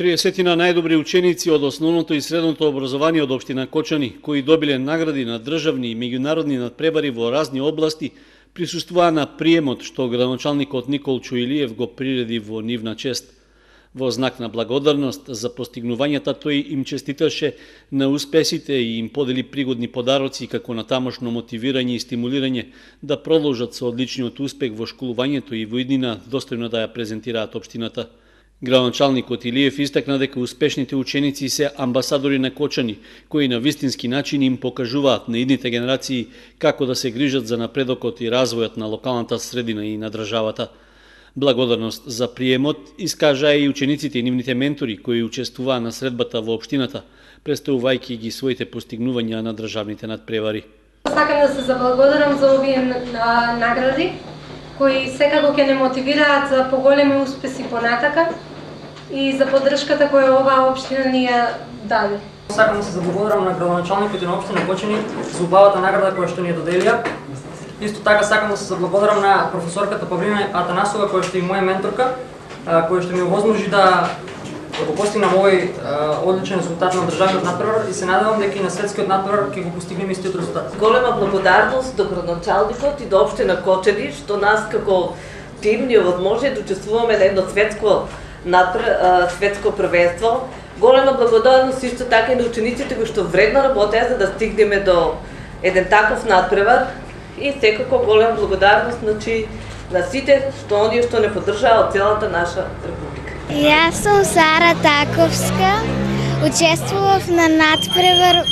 30 најдобри ученици од основното и средното образование од општина Кочани, кои добиле награди на државни и меѓународни надпревари во разни области, присуствуваа на приемот што градоначалникот Никол Чуилиев го приреди во нивна чест. Во знак на благодарност за постигнувањата тој им честиташе на успесите и им подели пригодни подароци како на тамошно мотивирање и стимулирање да продолжат со одличниот успех во школувањето и во иднина достојно да ја презентираат општината. Градоначалникот Илиев истакна дека успешните ученици се амбасадори на Кочани, кои на вистински начин им покажуваат на идните генерации како да се грижат за напредокот и развојот на локалната средина и на државата. Благодарност за приемот искажаа и учениците и нивните ментори кои учествуваа на средбата во општината, представувајќи ги своите постигнувања на државните надпревари. Сакам да се заблагодарам за овие награди кои секако ќе не мотивираат за поголеми успеси понатака и за поддршката која оваа општина ни ја даде. Сакам да се заблагодарам на градоначалникот на општина Кочани за убавата награда која што ни ја доделија. Исто така сакам да се заблагодарам на професорката Павлина Атанасова, која што е моја менторка, која што ми овозможи да го постигнам овој одличен резултат на државниот надпревар и се надевам дека и на светскиот надпревар ќе го постигнеме истиот резултат. Голема благодарност до градоначалникот и до општина Кочани што нас како тим ни овозможи да учествуваме на едно светско првенство. Голема благодарност исто така и на учениците кои што вредно работеа за да стигнеме до еден таков надпревар и секако голема благодарност на сите што оние што не поддржаа од целата наша република. Јас сум Сара Таковска, учествував на надпревар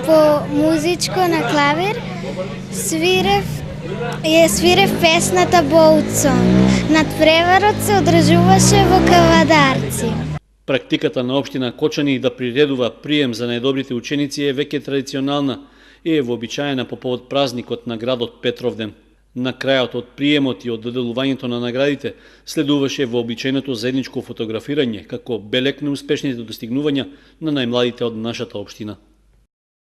по музичко на клавир, свирев песната Boat Song. Надпреварот се одржуваше во Кавадарци. Практиката на општина Кочани да приредува прием за најдобрите ученици е веќе традиционална и е вообичаена по повод празникот на градот Петровден. На крајот од приемот и од доделувањето на наградите следуваше вообичаеното заедничко фотографирање како белег на успешните достигнувања на најмладите од нашата општина.